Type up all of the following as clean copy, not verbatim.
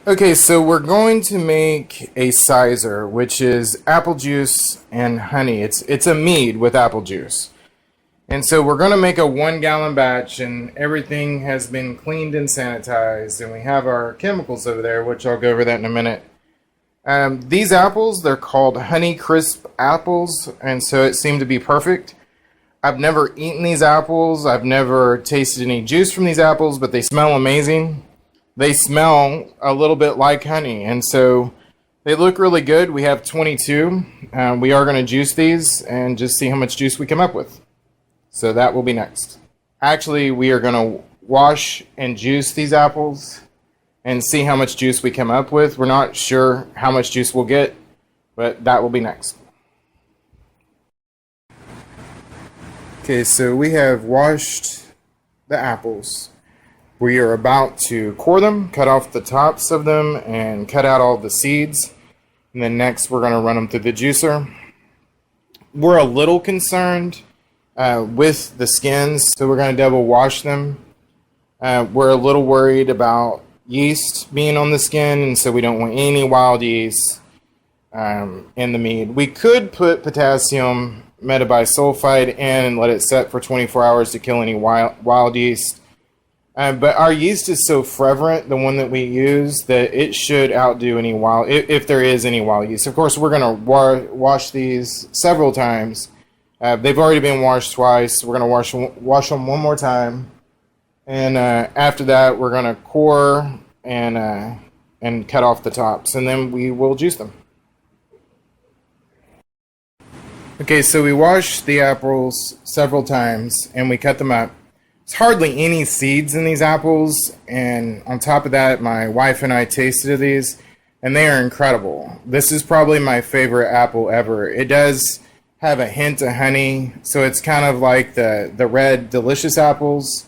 Okay, so we're going to make a Cyser, which is apple juice and honey. It's a mead with apple juice. And so we're going to make a 1 gallon batch, and everything has been cleaned and sanitized, and we have our chemicals over there, which I'll go over that in a minute. These apples, they're called Honey Crisp apples, and so it seemed to be perfect. I've never eaten these apples. I've never tasted any juice from these apples, but they smell amazing. They smell a little bit like honey, and so they look really good. We have 22. We are going to juice these and just see how much juice we come up with. So that will be next. Actually, we are going to wash and juice these apples and see how much juice we come up with. We're not sure how much juice we'll get, but that will be next. Okay, so we have washed the apples. We are about to core them, cut off the tops of them, and cut out all the seeds. And then next we're going to run them through the juicer. We're a little concerned with the skins, so we're going to double wash them. We're a little worried about yeast being on the skin, and so we don't want any wild yeast in the mead. We could put potassium metabisulfite in and let it set for 24 hours to kill any wild yeast. But our yeast is so fragrant, the one that we use, that it should outdo any wild, if there is any wild yeast. Of course, we're going to wash these several times. They've already been washed twice. We're going to wash them one more time. And after that, we're going to core and cut off the tops. And then we will juice them. Okay, so we washed the apples several times, and we cut them up. There's hardly any seeds in these apples, and on top of that, my wife and I tasted these, and they are incredible. This is probably my favorite apple ever. It does have a hint of honey, so it's kind of like the red delicious apples,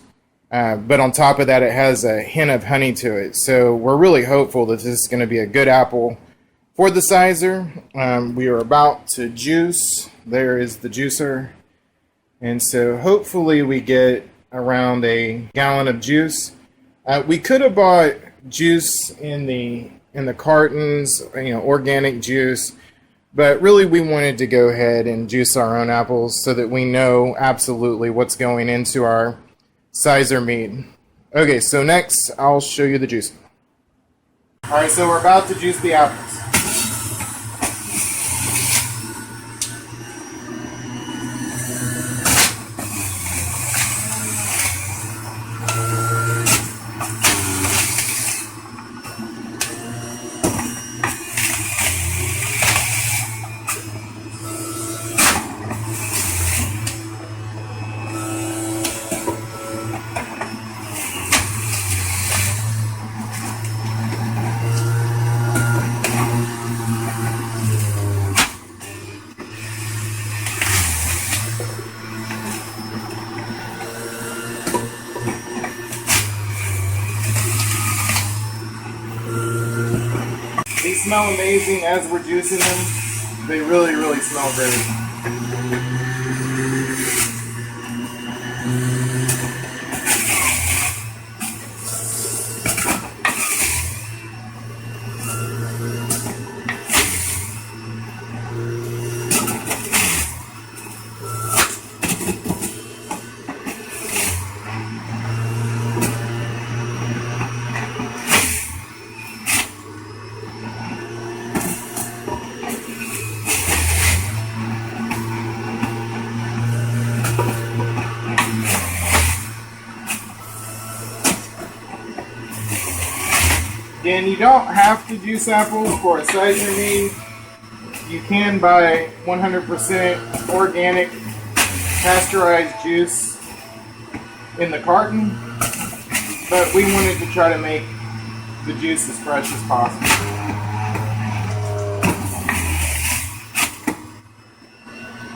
but on top of that, it has a hint of honey to it. So we're really hopeful that this is going to be a good apple for the Cyser. We are about to juice. There is the juicer, and so hopefully we get around a gallon of juice. We could have bought juice in the cartons, organic juice, but really we wanted to go ahead and juice our own apples so that we know absolutely what's going into our Cyser mead. Okay, so next I'll show you the juice. Alright, so we're about to juice the apples. They smell amazing as we're juicing them. They really, really smell great. And you don't have to juice apples for a Cyser mead. You can buy 100% organic pasteurized juice in the carton, but we wanted to try to make the juice as fresh as possible.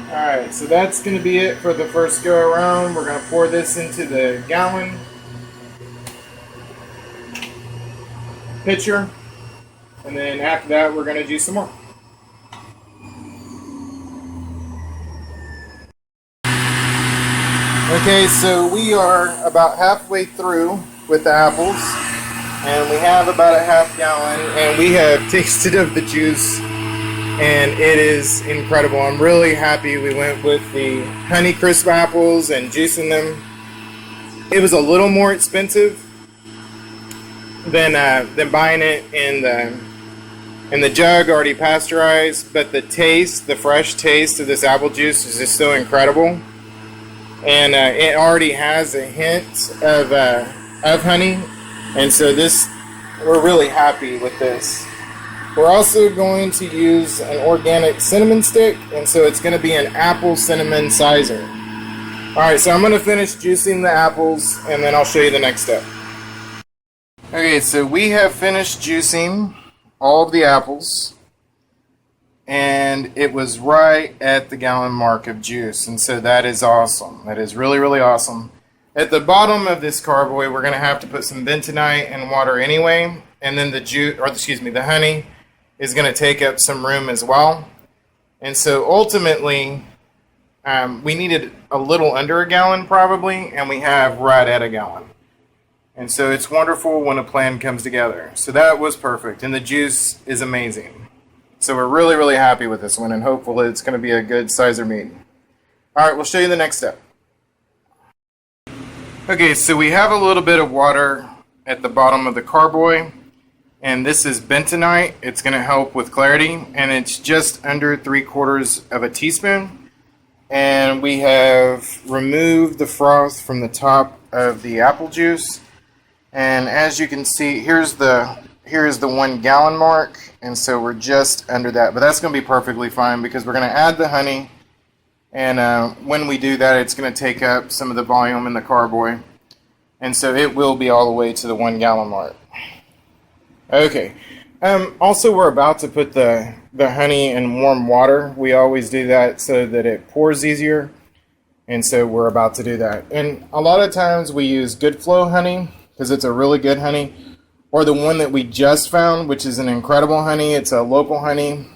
Alright, so that's going to be it for the first go around. We're going to pour this into the gallon pitcher, and then after that we're going to juice some more. Okay, so we are about halfway through with the apples. And we have about a half gallon, and we have tasted of the juice, and it is incredible. I'm really happy we went with the Honey Crisp apples and juicing them. It was a little more expensive than buying it in the jug already pasteurized, but the taste, the fresh taste of this apple juice is just so incredible. And it already has a hint of honey, and so we're really happy with this. We're also going to use an organic cinnamon stick, and so it's going to be an apple cinnamon Cyser. Alright, so I'm going to finish juicing the apples, and then I'll show you the next step. Okay, so we have finished juicing all of the apples, and it was right at the gallon mark of juice, and so that is awesome. That is really, really awesome. At the bottom of this carboy, we're going to have to put some bentonite and water anyway, and then the honey is going to take up some room as well. And so ultimately, we needed a little under a gallon probably, and we have right at a gallon. And so it's wonderful when a plan comes together. So that was perfect, and the juice is amazing. So we're really, really happy with this one, and hopefully it's going to be a good Cyser Mead. Alright, we'll show you the next step. Okay, so we have a little bit of water at the bottom of the carboy, and this is bentonite. It's going to help with clarity, and it's just under 3/4 of a teaspoon. And we have removed the froth from the top of the apple juice, and as you can see, here's the 1 gallon mark, and so we're just under that, but that's going to be perfectly fine because we're going to add the honey. And when we do that, it's going to take up some of the volume in the carboy. And so it will be all the way to the 1 gallon mark. Okay. Also, we're about to put the honey in warm water. We always do that so that it pours easier. And so we're about to do that. And a lot of times we use Good Flow honey because it's a really good honey. Or the one that we just found, which is an incredible honey. It's a local honey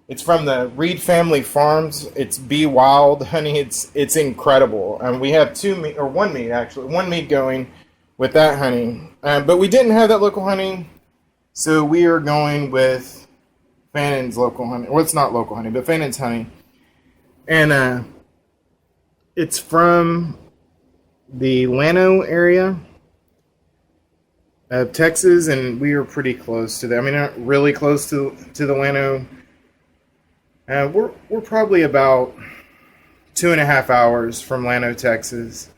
it's from the Reed Family Farms. It's Be Wild honey. It's incredible. We have one mead going with that honey. But we didn't have that local honey, so we are going with Fain's local honey. Well, it's not local honey, but Fain's honey. And it's from the Llano area of Texas, and we are pretty close to that. I mean, not really close to the Llano. We're probably about 2.5 hours from Llano, Texas,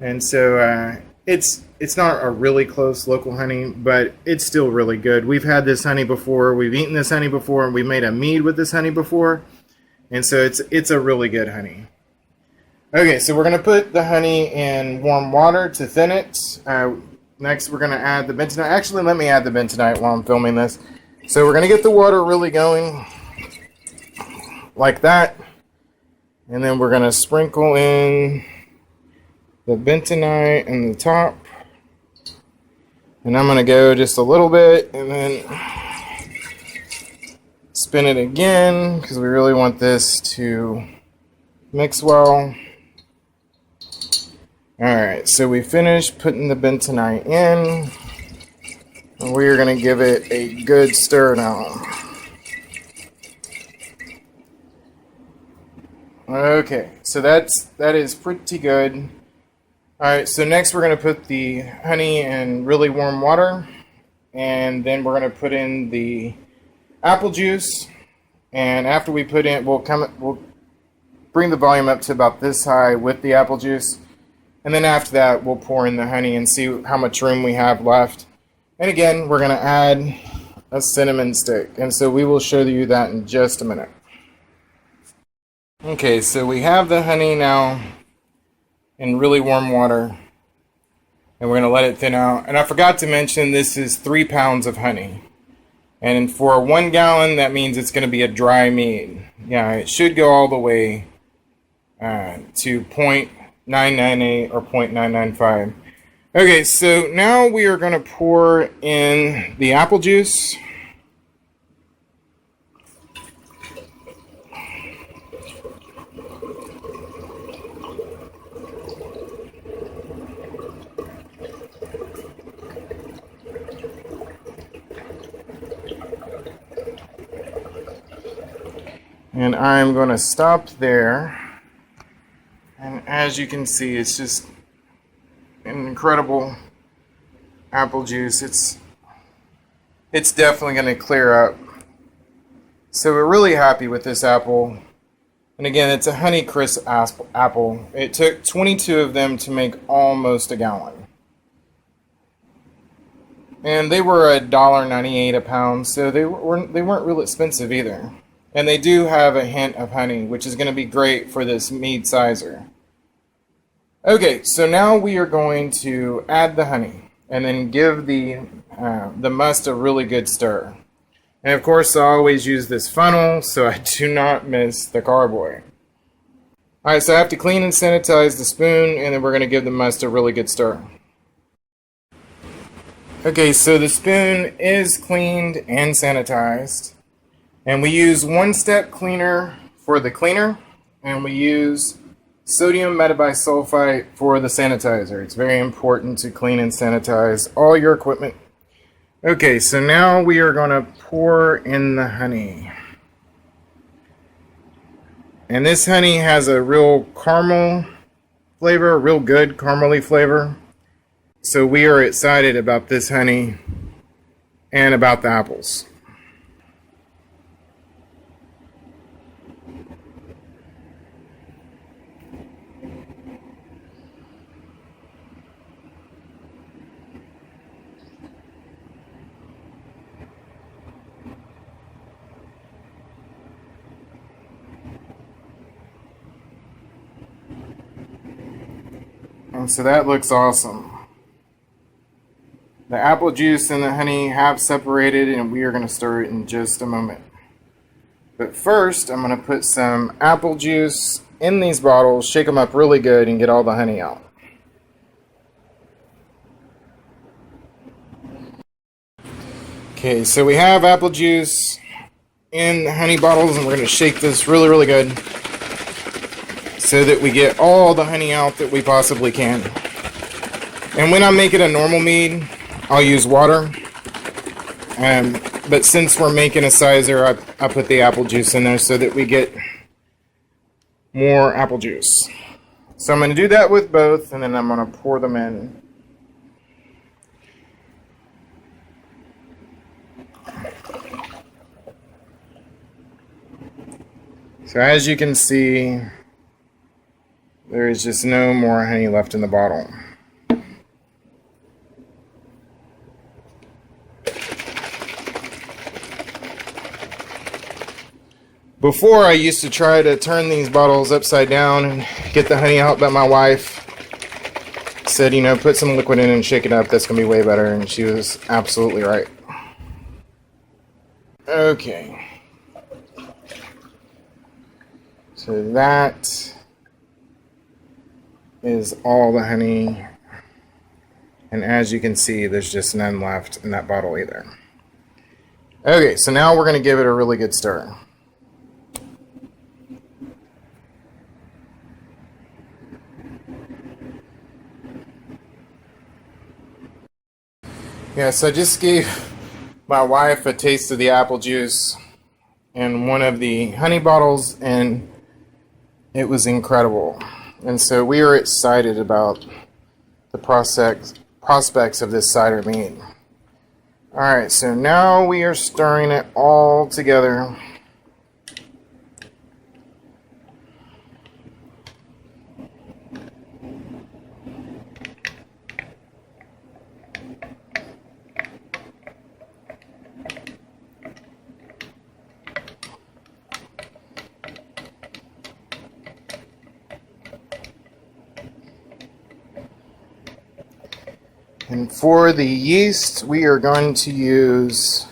and so it's not a really close local honey, but it's still really good. We've had this honey before, we've eaten this honey before, and we made a mead with this honey before, and so it's a really good honey. Okay, so we're going to put the honey in warm water to thin it. Next, we're going to add the bentonite. Actually, let me add the bentonite while I'm filming this. So we're going to get the water really going like that, and then we're going to sprinkle in the bentonite in the top, and I'm going to go just a little bit and then spin it again because we really want this to mix well. Alright, so we finished putting the bentonite in, and we are going to give it a good stir now. Okay, so that is pretty good. Alright, so next we're going to put the honey in really warm water, and then we're going to put in the apple juice, and after we put in, we'll bring the volume up to about this high with the apple juice, and then after that we'll pour in the honey and see how much room we have left. And again, we're going to add a cinnamon stick, and so we will show you that in just a minute. Okay, so we have the honey now in really warm water, and we're going to let it thin out. And I forgot to mention, this is 3 pounds of honey, and for 1 gallon that means it's going to be a dry mead. Yeah, it should go all the way to 0.998 or 0.995. Okay, so now we are going to pour in the apple juice. And I'm going to stop there. And as you can see, it's just an incredible apple juice. It's definitely going to clear up. So we're really happy with this apple. And again, it's a Honeycrisp apple. It took 22 of them to make almost a gallon. And they were $1.98 a pound, so they weren't real expensive either. And they do have a hint of honey, which is going to be great for this mead Cyser. Okay, so now we are going to add the honey and then give the must a really good stir. And of course, I always use this funnel so I do not miss the carboy. Alright, so I have to clean and sanitize the spoon, and then we're going to give the must a really good stir. Okay, so the spoon is cleaned and sanitized. And we use one-step cleaner for the cleaner, and we use sodium metabisulfite for the sanitizer. It's very important to clean and sanitize all your equipment. Okay, so now we are going to pour in the honey. And this honey has a real caramel flavor, a real good caramely flavor. So we are excited about this honey and about the apples. And so that looks awesome. The apple juice and the honey have separated, and we are going to stir it in just a moment. But first, I'm going to put some apple juice in these bottles, shake them up really good, and get all the honey out. Okay, so we have apple juice in the honey bottles, and we're going to shake this really, really good so that we get all the honey out that we possibly can. And when I make it a normal mead, I'll use water. But since we're making a Cyser, I put the apple juice in there so that we get more apple juice. So I'm going to do that with both, and then I'm going to pour them in. So as you can see, there is just no more honey left in the bottle. Before, I used to try to turn these bottles upside down and get the honey out, but my wife said, you know, put some liquid in and shake it up. That's going to be way better, and she was absolutely right. Okay. So that is all the honey, and as you can see, there's just none left in that bottle either. Okay, so now we're going to give it a really good stir. Yes, I just gave my wife a taste of the apple juice in one of the honey bottles, and it was incredible. And so we are excited about the prospects of this cider mead. Alright, so now we are stirring it all together. And for the yeast, we are going to use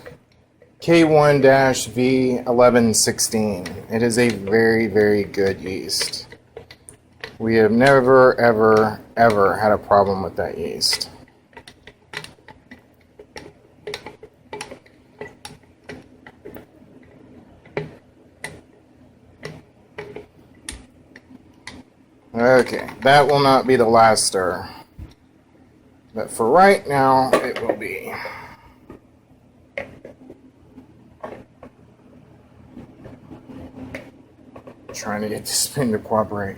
K1-V1116. It is a very, very good yeast. We have never, ever, ever had a problem with that yeast. Okay, that will not be the last stir. But for right now, it will be. trying to get this spoon to cooperate.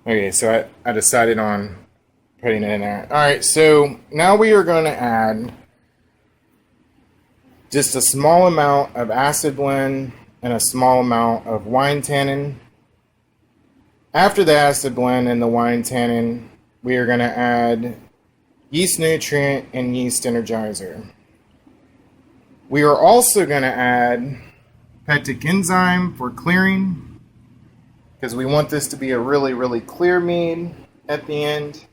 Okay, so I decided on putting it in there. Alright, so now we are going to add just a small amount of acid blend and a small amount of wine tannin. After the acid blend and the wine tannin, we are going to add yeast nutrient and yeast energizer. We are also going to add pectic enzyme for clearing, because we want this to be a really, really clear mead at the end.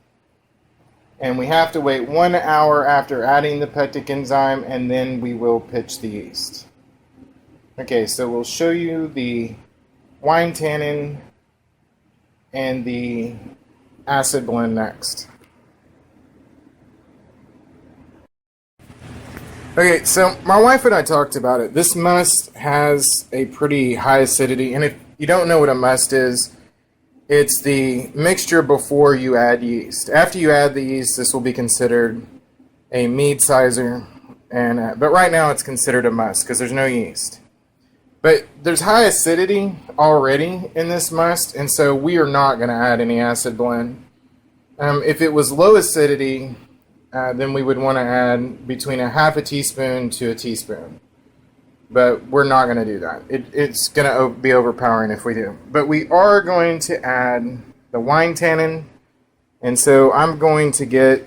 And we have to wait 1 hour after adding the pectic enzyme, and then we will pitch the yeast. Okay, so we'll show you the wine tannin and the acid blend next. Okay, so my wife and I talked about it. This must has a pretty high acidity, and if you don't know what a must is, it's the mixture before you add yeast. After you add the yeast, this will be considered a mead Cyser, and but right now it's considered a must because there's no yeast. But there's high acidity already in this must, and so we are not going to add any acid blend. If it was low acidity, then we would want to add between a half a teaspoon to a teaspoon. But we're not going to do that. It's going to be overpowering if we do. But we are going to add the wine tannin. And so I'm going to get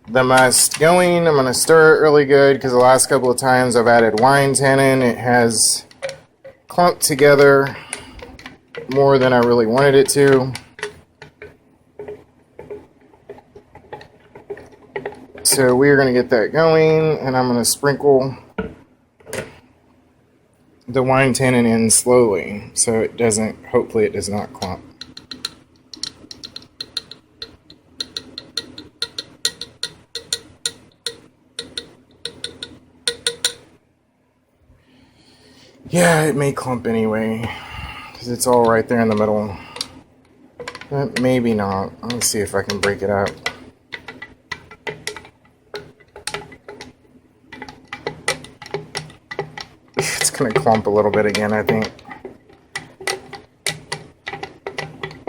the must going. I'm going to stir it really good because the last couple of times I've added wine tannin, it has clumped together more than I really wanted it to. So we're going to get that going, and I'm going to sprinkle the wine tannin in slowly so it doesn't, hopefully it does not clump. Yeah, it may clump anyway because it's all right there in the middle. But maybe not. Let me see if I can break it up. It's going to clump a little bit again, I think.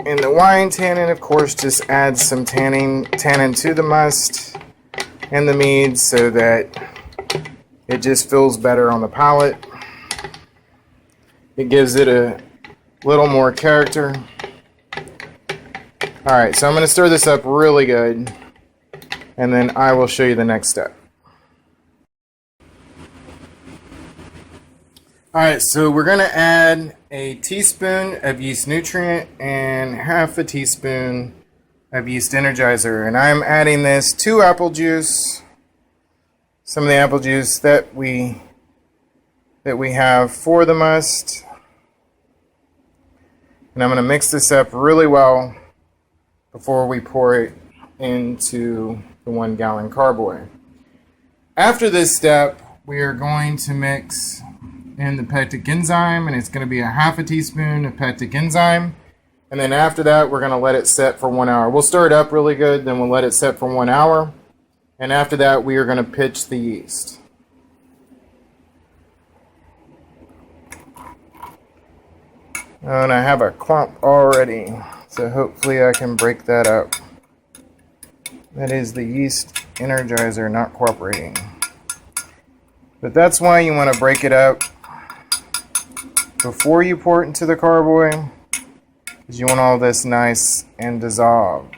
And the wine tannin, of course, just adds some tannin to the must and the mead so that it just feels better on the palate. It gives it a little more character. Alright, so I'm going to stir this up really good, and then I will show you the next step. Alright, so we're going to add a teaspoon of yeast nutrient and half a teaspoon of yeast energizer. And I'm adding this to apple juice, some of the apple juice that we have for the must. And I'm going to mix this up really well before we pour it into the 1 gallon carboy. After this step, we are going to mix in the pectic enzyme, and it's going to be a half a teaspoon of pectic enzyme. And then after that, we're going to let it set for 1 hour. We'll stir it up really good, then we'll let it set for 1 hour. And after that, we are going to pitch the yeast. And I have a clump already, so hopefully I can break that up. That is the yeast energizer not cooperating. But that's why you want to break it up before you pour it into the carboy, because you want all this nice and dissolved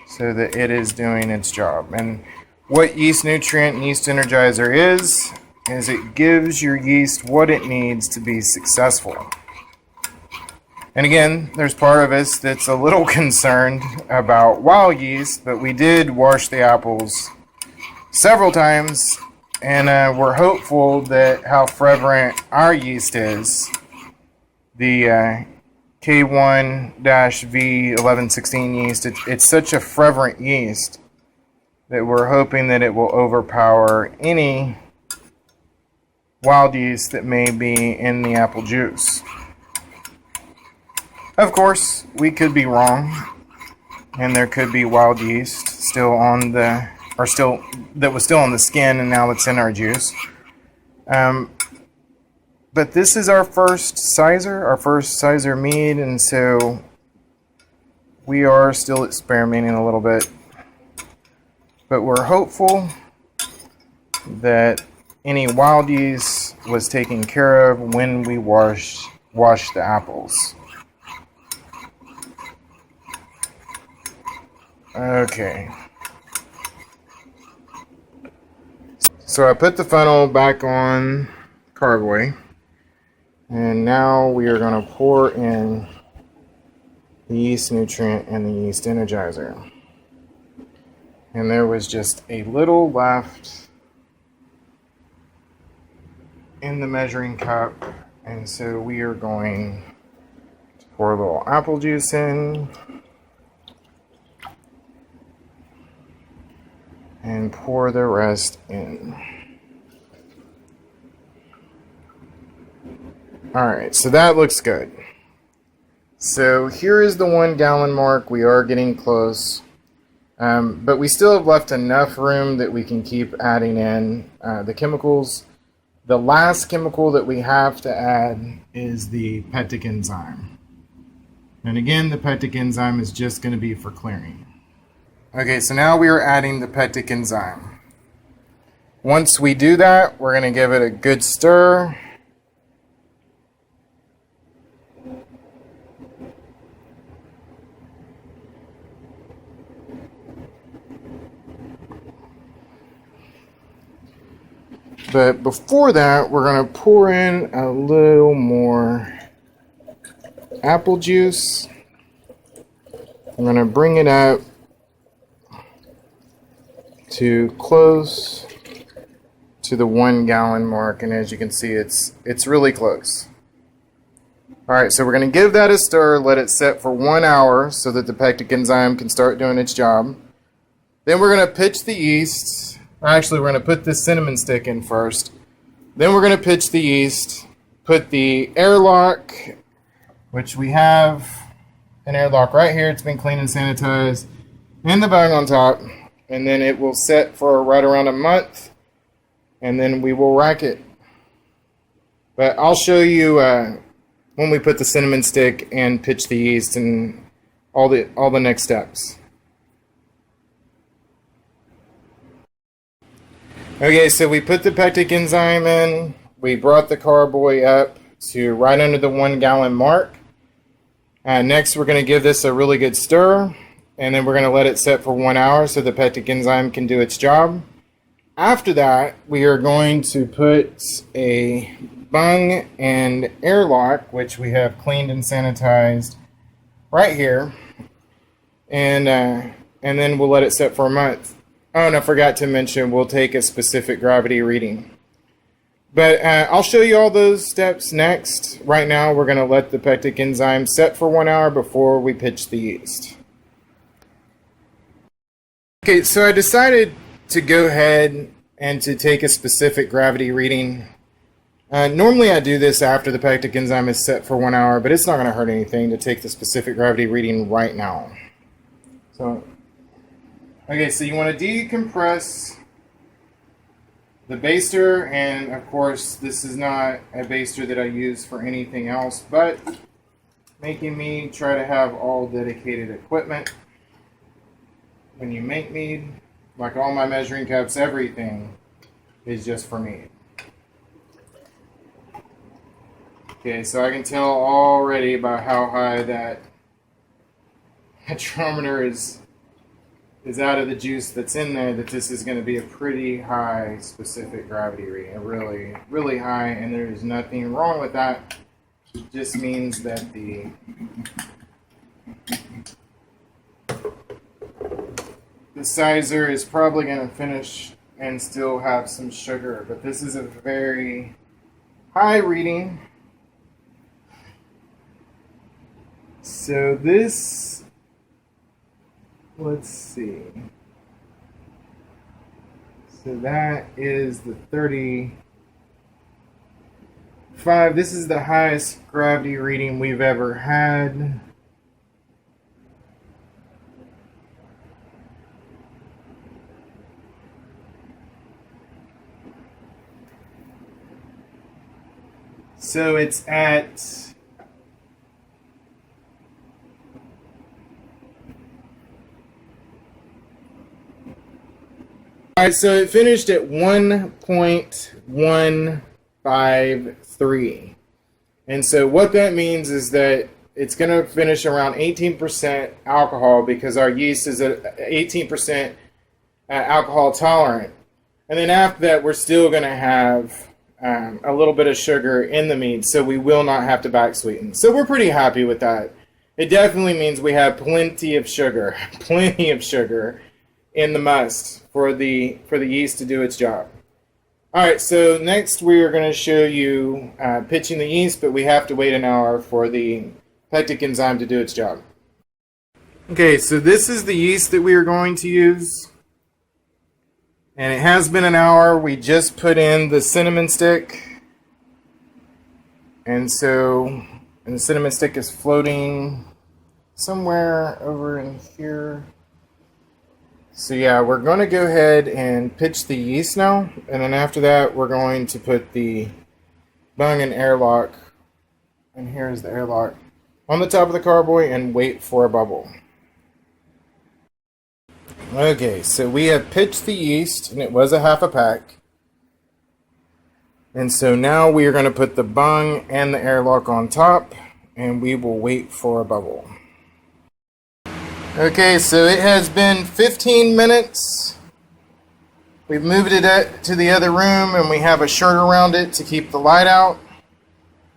so that it is doing its job. And what yeast nutrient and yeast energizer is it gives your yeast what it needs to be successful. And again, there's part of us that's a little concerned about wild yeast, but we did wash the apples several times, and we're hopeful that how fervent our yeast is, the K1-V1116 yeast, it's such a fervent yeast that we're hoping that it will overpower any wild yeast that may be in the apple juice. Of course, we could be wrong, and there could be wild yeast still on the, or still, that was still on the skin and now it's in our juice. But this is our first Cyser Mead, and so we are still experimenting a little bit. But we're hopeful that any wild yeast was taken care of when we washed the apples. Okay. So I put the funnel back on carboy, and now we are going to pour in the yeast nutrient and the yeast energizer. And there was just a little left in the measuring cup, and so we are going to pour a little apple juice in and pour the rest in. Alright, so that looks good. So here is the 1 gallon mark. We are getting close. But we still have left enough room that we can keep adding in the chemicals. The last chemical that we have to add is the pectic enzyme. And again, the pectic enzyme is just going to be for clearing. Okay, so now we are adding the pectic enzyme. Once we do that, we're going to give it a good stir. But before that, we're going to pour in a little more apple juice. I'm going to bring it up to close to the 1 gallon mark, and as you can see, it's really close. Alright, so we're going to give that a stir, let it set for 1 hour so that the pectic enzyme can start doing its job. Then we're going to pitch the yeast. Actually, we're going to put this cinnamon stick in first. Then we're going to pitch the yeast, put the airlock, which we have an airlock right here. It's been cleaned and sanitized, and the bag on top. And then it will set for right around a month, and then we will rack it. But I'll show you when we put the cinnamon stick and pitch the yeast and all the next steps. Okay, so we put the pectic enzyme in, we brought the carboy up to right under the 1 gallon mark. Next, we're going to give this a really good stir, and then we're going to let it set for 1 hour so the pectic enzyme can do its job. After that, we are going to put a bung and airlock, which we have cleaned and sanitized right here, and then we'll let it set for a month. Oh, and I forgot to mention, we'll take a specific gravity reading. But I'll show you all those steps next. Right now, we're going to let the pectic enzyme set for 1 hour before we pitch the yeast. Okay, so I decided to go ahead and to take a specific gravity reading. Normally I do this after the pectic enzyme is set for 1 hour, but it's not going to hurt anything to take the specific gravity reading right now. Okay, so you want to decompress the baster, and of course this is not a baster that I use for anything else but making mead. Try to have all dedicated equipment when you make mead. Like all my measuring cups, everything is just for mead. Okay, so I can tell already by how high that hydrometer is out of the juice that's in there that this is going to be a pretty high specific gravity reading. Really, really high, and there is nothing wrong with that. It just means that the Cyser is probably going to finish and still have some sugar, but this is a very high reading. So this, let's see. So that is the 35. This is the highest gravity reading we've ever had. So it's at Alright, so it finished at 1.153. And so what that means is that it's going to finish around 18% alcohol because our yeast is at 18% alcohol tolerant. And then after that, we're still going to have a little bit of sugar in the mead, so we will not have to back sweeten. So we're pretty happy with that. It definitely means we have plenty of sugar in the must for the yeast to do its job. Alright, so next we are going to show you pitching the yeast, but we have to wait an hour for the pectic enzyme to do its job. Okay, so this is the yeast that we are going to use. And it has been an hour. We just put in the cinnamon stick. And the cinnamon stick is floating somewhere over in here. So yeah, we're going to go ahead and pitch the yeast now, and then after that we're going to put the bung and airlock, and here's the airlock, on the top of the carboy and wait for a bubble. Okay, so we have pitched the yeast, and it was a half a pack. And so now we are going to put the bung and the airlock on top, and we will wait for a bubble. Okay, so it has been 15 minutes. We've moved it to the other room, and we have a shirt around it to keep the light out.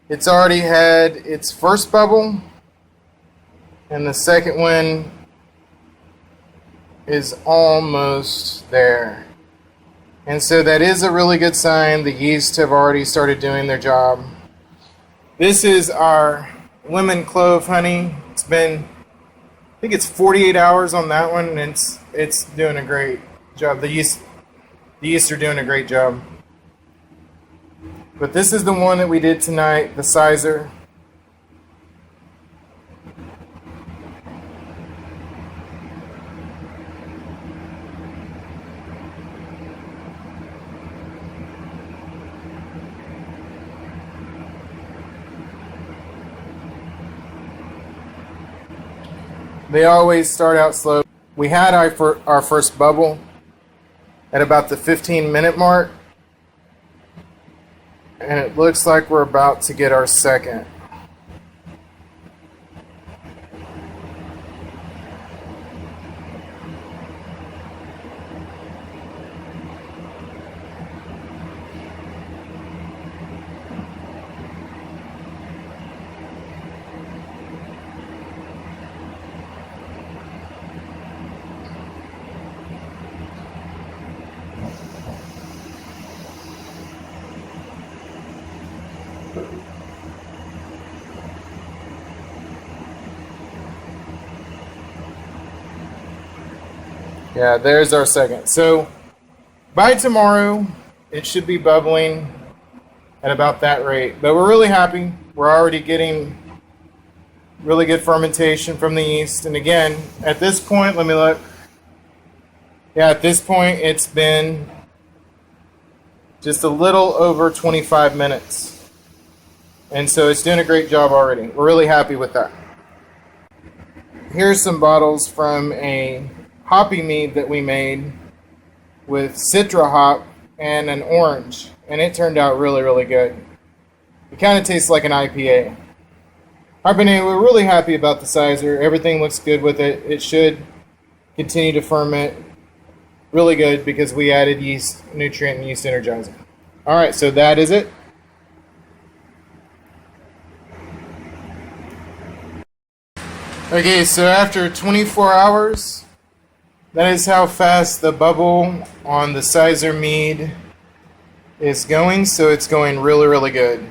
It's already had its first bubble, and the second one is almost there. And so that is a really good sign. The yeast have already started doing their job. This is our lemon clove honey. It's been, I think it's 48 hours on that one, and it's doing a great job. The yeast are doing a great job. But this is the one that we did tonight, the Cyser. They always start out slow. We had our first bubble at about the 15-minute mark, and it looks like we're about to get our second. Yeah, there's our second. So by tomorrow, it should be bubbling at about that rate. But we're really happy. We're already getting really good fermentation from the yeast. And again, at this point, let me look. Yeah, at this point, it's been just a little over 25 minutes. And so it's doing a great job already. We're really happy with that. Here's some bottles from a hoppy mead that we made with citra hop and an orange, and it turned out really, really good. It kind of tastes like an IPA. Alright, but anyway, we're really happy about the Cyser. Everything looks good with it. It should continue to ferment really good because we added Yeast Nutrient and Yeast Energizer. Alright, so that is it. Okay, so after 24 hours, that is how fast the bubble on the Cyser Mead is going, so it's going really, really good.